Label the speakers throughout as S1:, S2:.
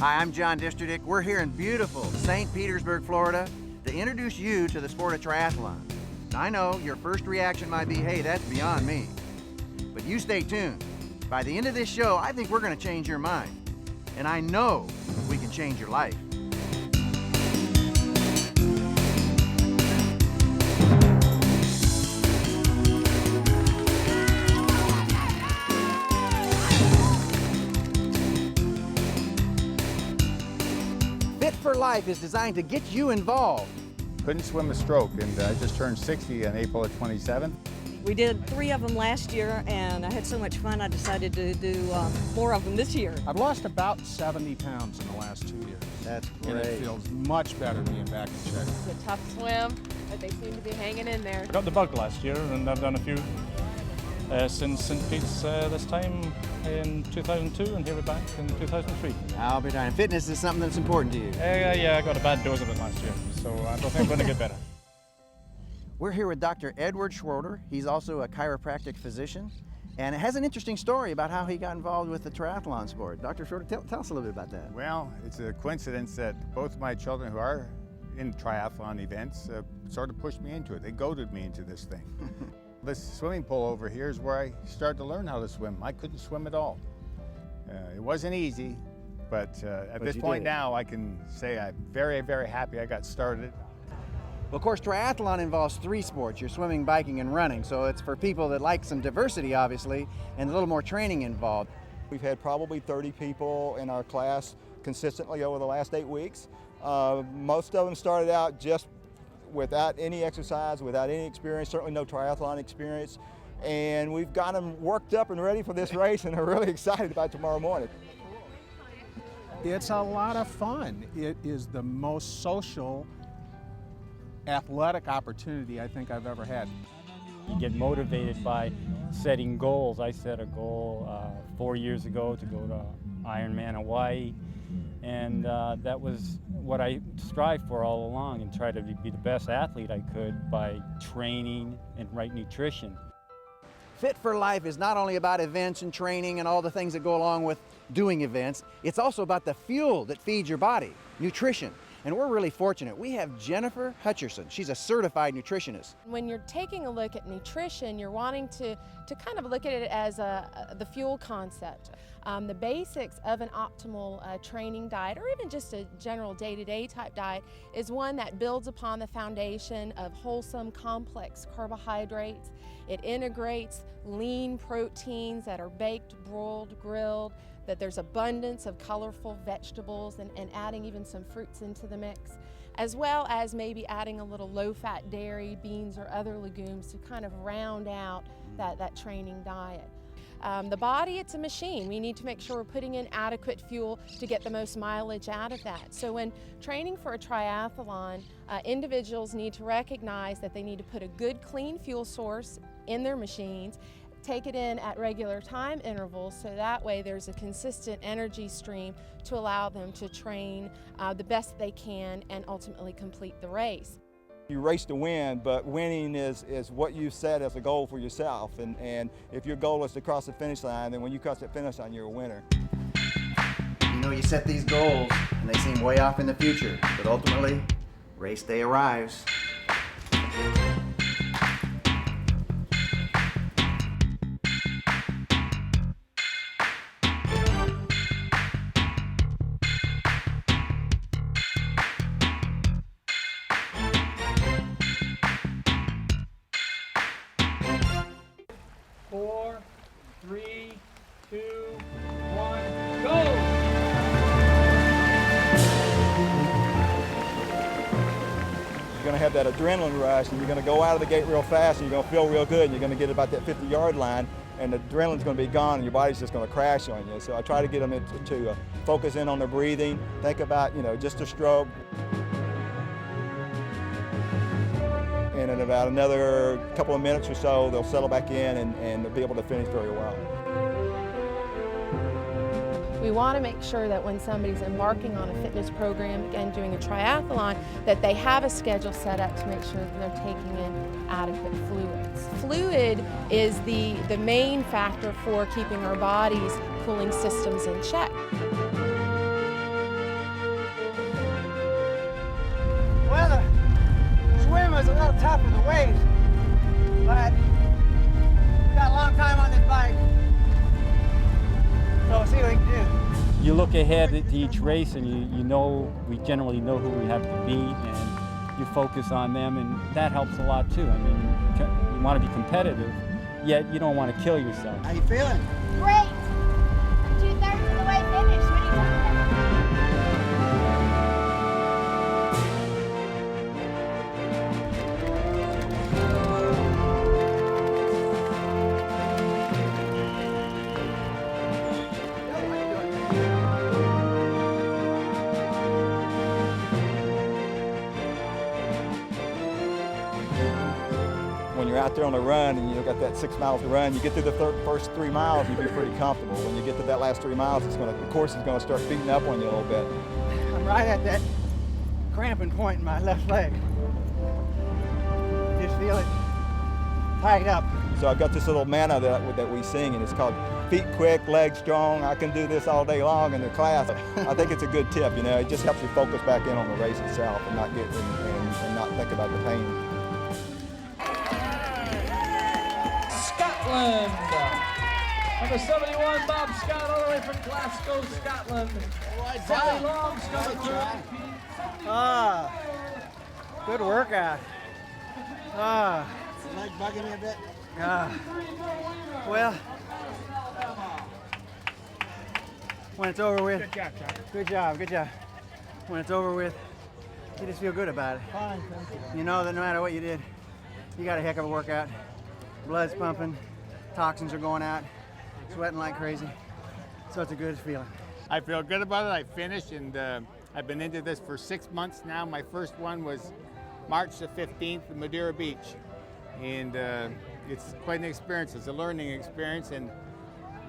S1: Hi, I'm John Disterdick. We're here in beautiful St. Petersburg, Florida, to introduce you to the sport of triathlon. Now, I know your first reaction might be, hey, that's beyond me. But you stay tuned. By the end of this show, I think we're going to change your mind. And I know we can change your life. Fit for Life is designed to get you involved.
S2: Couldn't swim a stroke, and I just turned 60 on April 27th.
S3: We did 3 of them last year, and I had so much fun I decided to do more of them this year.
S4: I've lost about 70 pounds in the last 2 years.
S1: That's great.
S4: And it feels much better being back in shape.
S5: It's a tough swim, but they seem to be hanging in there.
S6: I got the bug last year, and I've done a few since St. Pete's this time in 2002, and here we're back in 2003.
S1: I'll be darned. Fitness is something that's important to you.
S6: Yeah, I got a bad dose of it last year, so I don't think I'm going to get better.
S1: We're here with Dr. Edward Schroeder. He's also a chiropractic physician, and it has an interesting story about how he got involved with the triathlon sport. Dr. Schroeder, tell us a little bit about that.
S2: Well, it's a coincidence that both of my children who are in triathlon events sort of pushed me into it. They goaded me into this thing. This swimming pool over here is where I started to learn how to swim. I couldn't swim at all. It wasn't easy, but at this point now I can say I'm very, very happy I got started.
S1: Well, of course, triathlon involves 3 sports. You're swimming, biking, and running. So it's for people that like some diversity, obviously, and a little more training involved.
S7: We've had probably 30 people in our class consistently over the last 8 weeks. Most of them started out just without any exercise, without any experience, certainly no triathlon experience. And we've got them worked up and ready for this race, and are really excited about tomorrow morning.
S4: It's a lot of fun. It is the most social, athletic opportunity I think I've ever had.
S8: You get motivated by setting goals. I set a goal 4 years ago to go to Ironman Hawaii, and that was what I strived for all along, and try to be the best athlete I could by training and right nutrition.
S1: Fit for Life is not only about events and training and all the things that go along with doing events, it's also about the fuel that feeds your body, nutrition. And we're really fortunate. We have Jennifer Hutcherson. She's a certified nutritionist.
S5: When you're taking a look at nutrition, you're wanting to kind of look at it as the fuel concept. The basics of an optimal training diet, or even just a general day-to-day type diet, is one that builds upon the foundation of wholesome, complex carbohydrates. It integrates lean proteins that are baked, broiled, grilled, that there's abundance of colorful vegetables, and adding even some fruits into the mix, as well as maybe adding a little low-fat dairy, beans, or other legumes to kind of round out that training diet. The body, it's a machine. We need to make sure we're putting in adequate fuel to get the most mileage out of that. So when training for a triathlon, individuals need to recognize that they need to put a good, clean fuel source in their machines, take it in at regular time intervals, so that way there's a consistent energy stream to allow them to train the best they can and ultimately complete the race.
S7: You race to win, but winning is what you set as a goal for yourself. And if your goal is to cross the finish line, then when you cross the finish line, you're a winner.
S1: You know, you set these goals and they seem way off in the future, but ultimately, race day arrives.
S6: Four, three, two, one, go!
S7: You're going to have that adrenaline rush, and you're going to go out of the gate real fast, and you're going to feel real good, and you're going to get about that 50-yard line, and the adrenaline's going to be gone, and your body's just going to crash on you. So I try to get them to focus in on their breathing, think about, just a stroke. And in about another couple of minutes or so, they'll settle back in and they'll be able to finish very well.
S5: We want to make sure that when somebody's embarking on a fitness program, again doing a triathlon, that they have a schedule set up to make sure that they're taking in adequate fluids. Fluid is the main factor for keeping our body's cooling systems in check.
S1: little tough for the waist, but we've got a long time on this bike, so we'll see what we can do.
S8: You look ahead to each race and you know, we generally know who we have to beat, and you focus on them, and that helps a lot too. I mean, you want to be competitive, yet you don't want to kill yourself.
S1: How you feeling?
S9: Great! 2/3 of the way finished. What are you talking about?
S7: When you're out there on a run and you've got that 6 miles to run, you get through the first 3 miles, you'll be pretty comfortable. When you get to that last 3 miles, the course is going to start beating up on you a little bit.
S1: I'm right at that cramping point in my left leg. Just feel it tied up.
S7: So I've got this little mantra that we sing, and it's called feet quick, legs strong. I can do this all day long in the class. I think it's a good tip, you know. It just helps you focus back in on the race itself and not get and not think about the pain.
S10: Scotland. Number 71, Bob Scott, all the way from Glasgow, Scotland. Sally Long's coming through.
S1: Good workout.
S10: Leg bugging me a bit.
S1: Well, when it's over with.
S10: Good job, John.
S1: Good job, good job. When it's over with, you just feel good about it.
S10: Fine, thank you.
S1: You know that no matter what you did, you got a heck of a workout. Blood's pumping, toxins are going out, sweating like crazy. So it's a good feeling.
S2: I feel good about it. I finished, and I've been into this for 6 months now. My first one was March the 15th in Madeira Beach. And it's quite an experience. It's a learning experience, and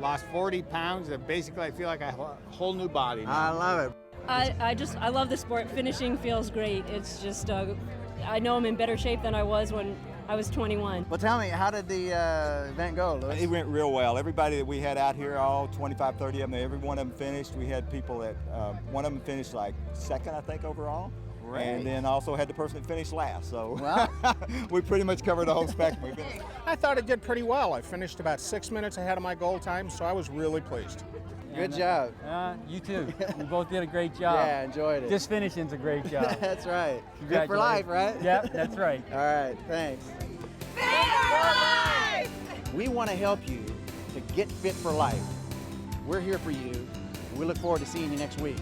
S2: lost 40 pounds. And basically, I feel like I have a whole new body now.
S1: I love it.
S11: I love the sport. Finishing feels great. It's just, I know I'm in better shape than I was when I was 21.
S1: Well, tell me, how did the event go, Louis?
S7: It went real well. Everybody that we had out here, all 25, 30 of them, every one of them finished. We had people that, one of them finished like second, I think, overall.
S1: Great.
S7: And then also had the person that finished last. So
S1: Wow.
S7: we pretty much covered the whole spectrum.
S4: I thought it did pretty well. I finished about 6 minutes ahead of my goal time, so I was really pleased.
S1: Good job.
S8: You too. You both did a great job.
S1: Yeah, enjoyed it.
S8: Just finishing's a great job.
S1: That's right. Good for life, right?
S8: Yep, that's right.
S1: All right, thanks.
S9: Fit for life!
S1: We want to help you to get fit for life. We're here for you, and we look forward to seeing you next week.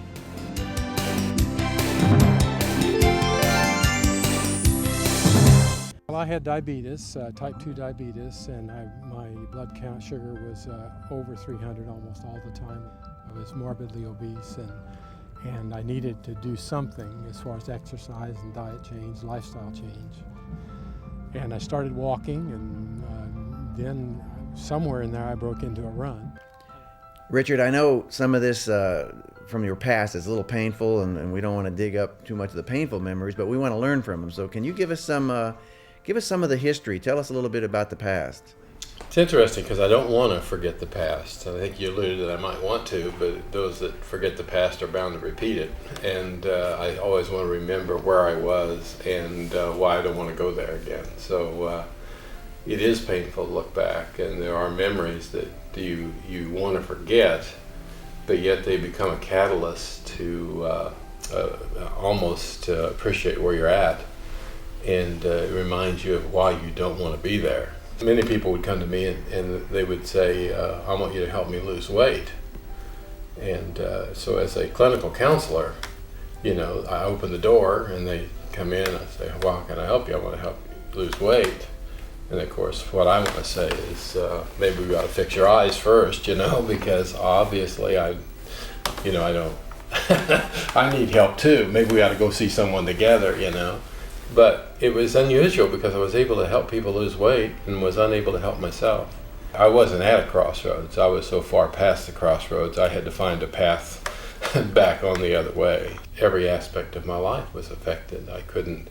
S12: Well, I had diabetes, type 2 diabetes, and my blood count sugar was over 300 almost all the time. I was morbidly obese, and I needed to do something as far as exercise and diet change, lifestyle change. And I started walking, and then somewhere in there I broke into a run.
S1: Richard, I know some of this from your past is a little painful, and we don't want to dig up too much of the painful memories, but we want to learn from them. So can you give us some of the history? Tell us a little bit about the past.
S13: It's interesting because I don't want to forget the past. I think you alluded that I might want to, but those that forget the past are bound to repeat it. And I always want to remember where I was and why I don't want to go there again. So it is painful to look back, and there are memories that you want to forget, but yet they become a catalyst to almost appreciate where you're at. And it reminds you of why you don't want to be there. Many people would come to me and they would say, I want you to help me lose weight. And so as a clinical counselor, you know, I open the door and they come in and I say, well, how can I help you? I want to help you lose weight. And of course, what I want to say is maybe we ought to fix your eyes first, you know, because obviously I don't, I need help too. Maybe we ought to go see someone together, you know. But it was unusual because I was able to help people lose weight and was unable to help myself. I wasn't at a crossroads. I was so far past the crossroads, I had to find a path back on the other way. Every aspect of my life was affected. I couldn't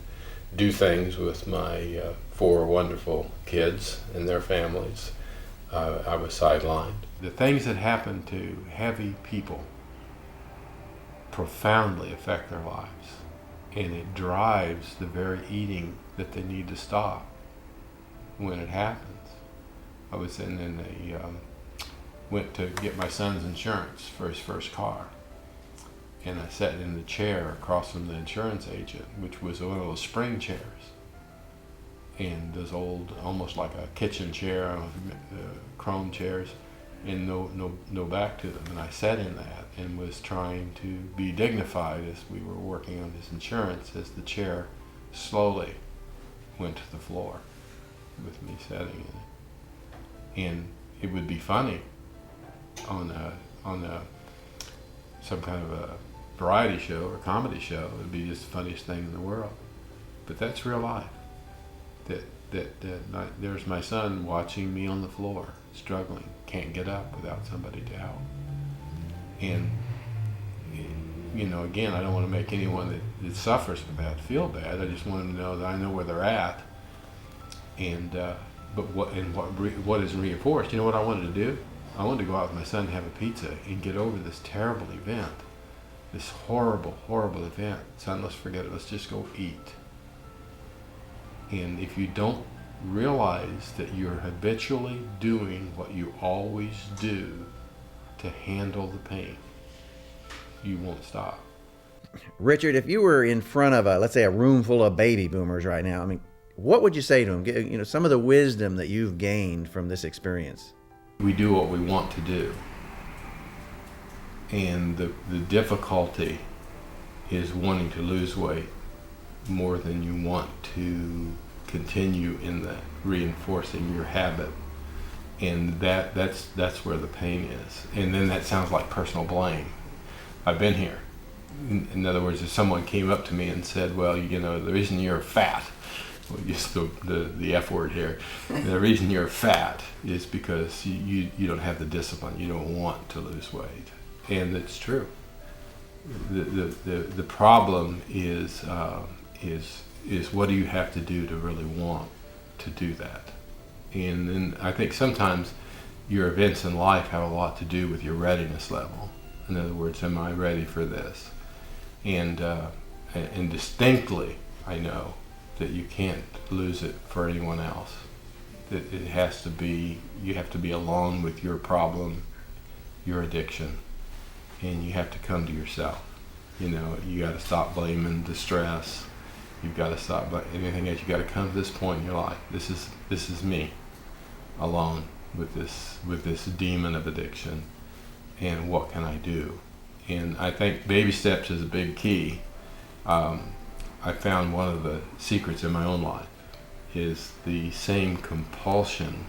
S13: do things with my 4 wonderful kids and their families. I was sidelined. The things that happen to heavy people profoundly affect their lives. and it drives the very eating that they need to stop when it happens. I was went to get my son's insurance for his first car, and I sat in the chair across from the insurance agent, which was one of those spring chairs, and those old, almost like a kitchen chair, chrome chairs, and no back to them. And I sat in that and was trying to be dignified as we were working on his insurance, as the chair slowly went to the floor with me sitting in it. And it would be funny on some kind of a variety show or comedy show. It would be just the funniest thing in the world. But that's real life. There's my son watching me on the floor, struggling, can't get up without somebody to help. And, you know, again, I don't want to make anyone that suffers with that feel bad. I just want them to know that I know where they're at. And but what is reinforced? You know what I wanted to do? I wanted to go out with my son and have a pizza and get over this terrible event, this horrible, horrible event. Son, let's forget it. Let's just go eat. And if you don't realize that you're habitually doing what you always do to handle the pain, you won't stop.
S1: Richard, if you were in front of let's say a room full of baby boomers right now, I mean, what would you say to them? You know, some of the wisdom that you've gained from this experience.
S13: We do what we want to do. And the difficulty is wanting to lose weight more than you want to continue in that reinforcing your habit. And that's where the pain is. And then that sounds like personal blame. I've been here. In other words, if someone came up to me and said, well, you know, the reason you're fat, we'll use the F word here, the reason you're fat is because you don't have the discipline, you don't want to lose weight. And it's true. The problem is what do you have to do to really want to do that? And then I think sometimes your events in life have a lot to do with your readiness level. In other words, am I ready for this? And distinctly, I know that you can't lose it for anyone else. That it has to be, you have to be alone with your problem, your addiction, and you have to come to yourself. You know, you got to stop blaming the stress. You've got to stop anything else. You got to come to this point in your life. This is me, alone with this demon of addiction, and what can I do? And I think baby steps is a big key. I found one of the secrets in my own life is the same compulsion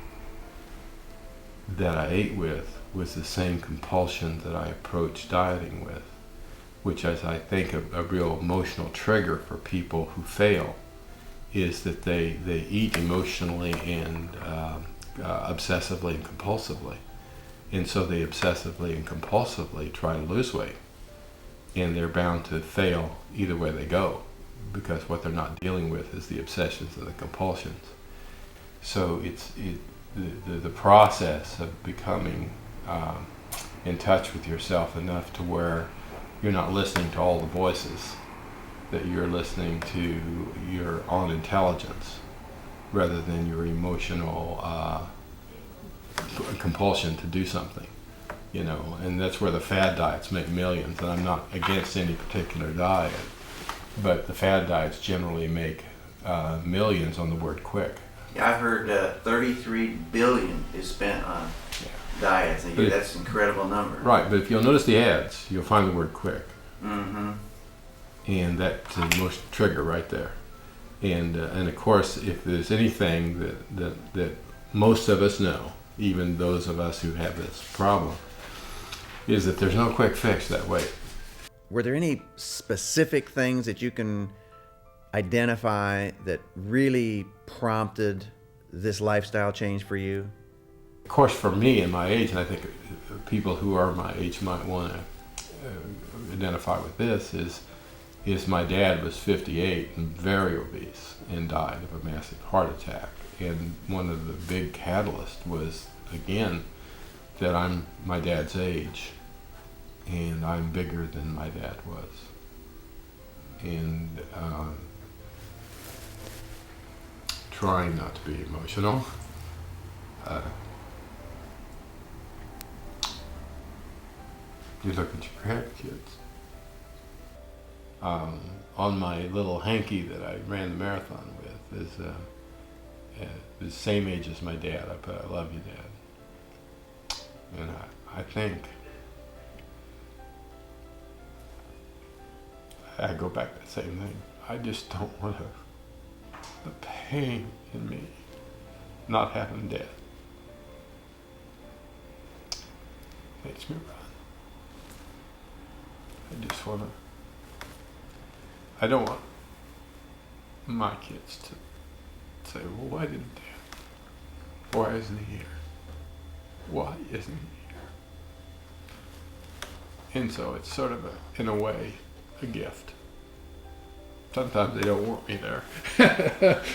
S13: that I ate with was the same compulsion that I approached dieting with, which is, I think, a real emotional trigger for people who fail, is that they eat emotionally and obsessively and compulsively. And so they obsessively and compulsively try to lose weight. And they're bound to fail either way they go, because what they're not dealing with is the obsessions and the compulsions. So the process of becoming in touch with yourself enough to where you're not listening to all the voices, that you're listening to your own intelligence rather than your emotional compulsion to do something, you know. And that's where the fad diets make millions. And I'm not against any particular diet, but the fad diets generally make millions on the word quick.
S1: Yeah, I've heard 33 billion is spent on diets. And that's an incredible number.
S13: Right, but if you'll notice the ads, you'll find the word quick.
S1: Mm-hmm.
S13: And that's the most trigger right there. And of course, if there's anything that most of us know, even those of us who have this problem, is that there's no quick fix that way.
S1: Were there any specific things that you can identify that really prompted this lifestyle change for you?
S13: Of course, for me and my age, and I think people who are my age might want to identify with this, is my dad was 58 and very obese and died of a massive heart attack. And one of the big catalysts was, again, that I'm my dad's age and I'm bigger than my dad was. and trying not to be emotional. You look at your grandkids. On my little hanky that I ran the marathon with is the same age as my dad. I put, "I love you, Dad." And I think I go back to the same thing. I just don't want the pain in me not having Dad. Makes me run. I just want to. I don't want my kids to say, "Well, why didn't Dad? Why isn't he here? Why isn't he here?" And so it's sort of in a way, a gift. Sometimes they don't want me there.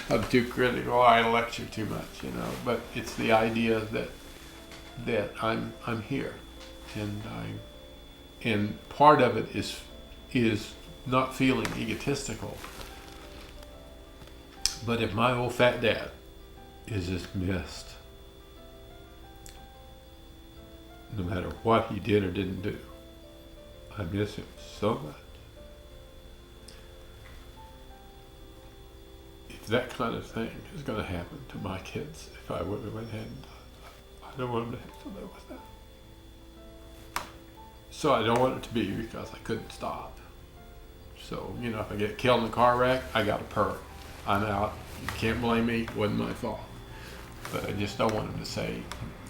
S13: I'm too critical. I lecture too much, you know. But it's the idea that I'm here, and part of it is not feeling egotistical. But if my old fat dad is just missed, no matter what he did or didn't do, I miss him so much. If that kind of thing is going to happen to my kids, if I went ahead, I don't want them to have to live with that. So I don't want it to be because I couldn't stop. So, you know, if I get killed in a car wreck, I got a perk. I'm out. You can't blame me. It wasn't my fault. But I just don't want them to say,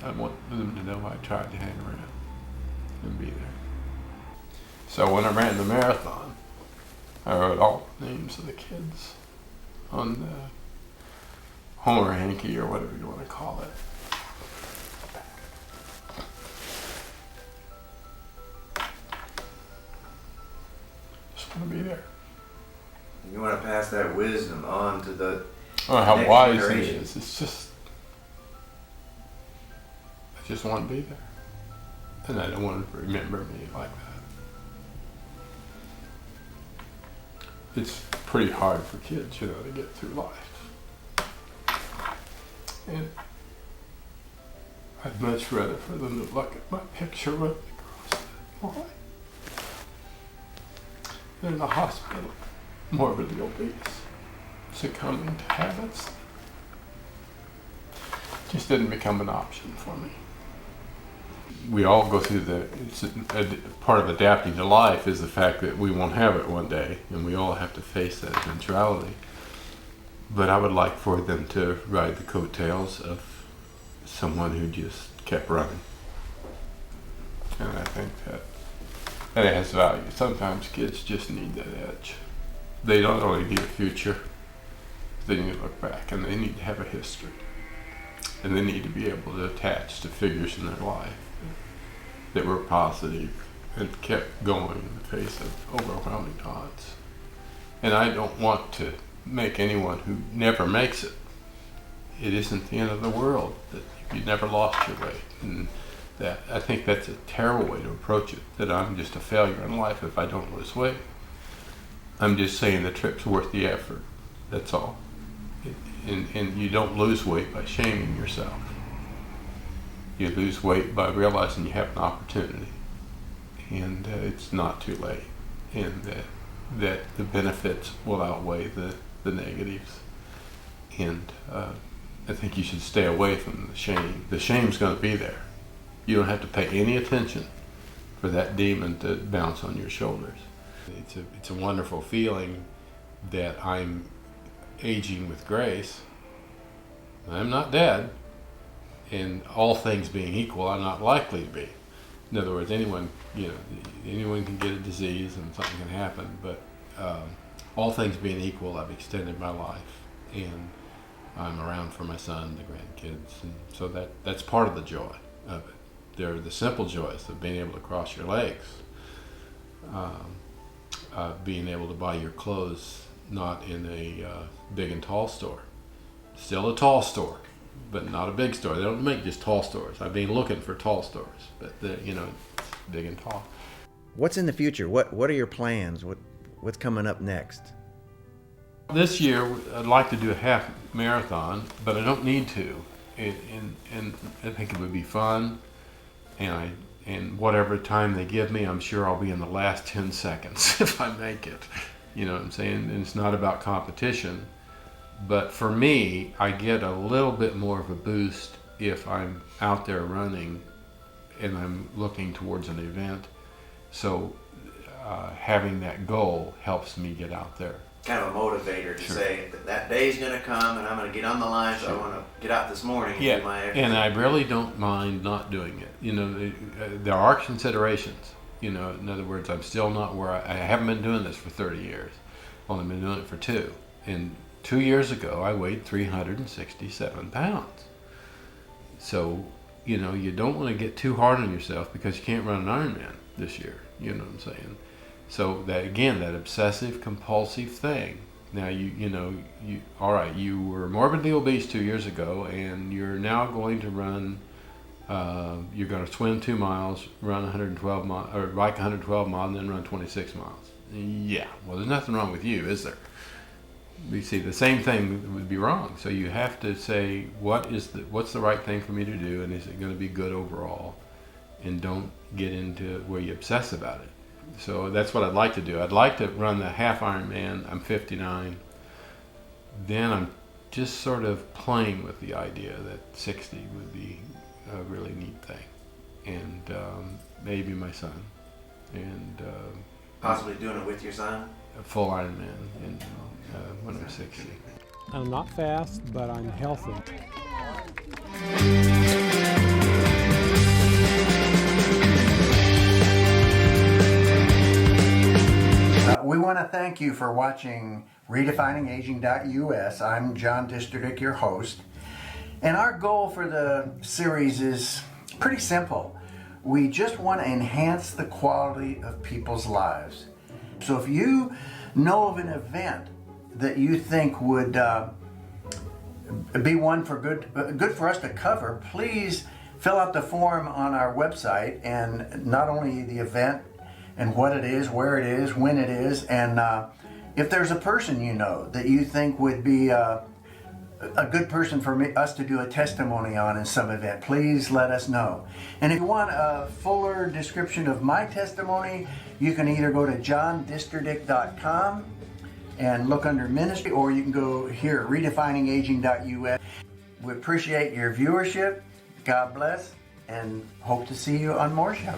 S13: I want them to know I tried to hang around and be there. So when I ran the marathon, I wrote all the names of the kids on the Homer hanky or whatever you want to call it. Just want to be there.
S14: You want to pass that wisdom on to the
S13: how
S14: next
S13: wise he
S14: generation.
S13: is. It's just, I just want to be there. And I don't want him to remember me like that. It's pretty hard for kids, you know, to get through life. And I'd much rather for them to look at my picture running across that line than in the hospital, morbidly obese, succumbing to habits. Just didn't become an option for me. We all go through part of adapting to life is the fact that we won't have it one day, and we all have to face that eventuality. But I would like for them to ride the coattails of someone who just kept running. And I think that has value. Sometimes kids just need that edge. They don't only need a future, they need to look back, and they need to have a history. And they need to be able to attach to figures in their life that were positive and kept going in the face of overwhelming odds. And I don't want to make anyone who never makes it. It isn't the end of the world that you never lost your weight. And that I think that's a terrible way to approach it, that I'm just a failure in life if I don't lose weight. I'm just saying the trip's worth the effort. That's all. And you don't lose weight by shaming yourself. You lose weight by realizing you have an opportunity, and it's not too late, and that the benefits will outweigh the negatives. And I think you should stay away from the shame. The shame's going to be there. You don't have to pay any attention for that demon to bounce on your shoulders. It's a wonderful feeling that I'm aging with grace. I'm not dead, and all things being equal, I'm not likely to be. In other words, anyone can get a disease and something can happen, but all things being equal, I've extended my life, and I'm around for my son, the grandkids, and so that's part of the joy of it. There are the simple joys of being able to cross your legs, being able to buy your clothes not in a big and tall store. Still a tall store, but not a big store. They don't make just tall stores. I've been looking for tall stores, but it's big and tall.
S1: What's in the future? What are your plans? what's coming up next?
S13: This year, I'd like to do a half marathon, but I don't need to. And I think it would be fun. And whatever time they give me, I'm sure I'll be in the last 10 seconds if I make it. You know what I'm saying? And it's not about competition. But for me, I get a little bit more of a boost if I'm out there running and I'm looking towards an event. So having that goal helps me get out there.
S1: Kind of a motivator to say that day's going to come and I'm going to get on the line, so I want to get out this morning and do my exercise.
S13: And I really don't mind not doing it. You know, there are considerations. You know, in other words, I'm still not where I haven't been doing this for 30 years. Only been doing it for 2. And 2 years ago, I weighed 367 pounds. So, you know, you don't want to get too hard on yourself because you can't run an Ironman this year. You know what I'm saying? So that, again, that obsessive compulsive thing. Now you all right, you were morbidly obese 2 years ago and you're now going to run, you're going to swim 2 miles, run 112 miles, or bike 112 miles and then run 26 miles. Yeah, well there's nothing wrong with you, is there? You see, the same thing would be wrong. So you have to say, what's the right thing for me to do, and is it going to be good overall? And don't get into where you obsess about it. So that's what I'd like to do. I'd like to run the half Ironman. I'm 59. Then I'm just sort of playing with the idea that 60 would be a really neat thing. And maybe my son. And
S1: possibly doing it with your son?
S13: A full Ironman when I'm 60.
S12: I'm not fast, but I'm healthy.
S1: We want to thank you for watching RedefiningAging.us. I'm John Disterdick, your host. And our goal for the series is pretty simple. We just want to enhance the quality of people's lives. So if you know of an event that you think would be one for good for us to cover, please fill out the form on our website, and not only the event and what it is, where it is, when it is, and if there's a person you know that you think would be a good person for us to do a testimony on in some event, please let us know. And if you want a fuller description of my testimony, you can either go to johndisterdick.com and look under ministry, or you can go here at redefiningaging.us. We appreciate your viewership. God bless, and hope to see you on more shows.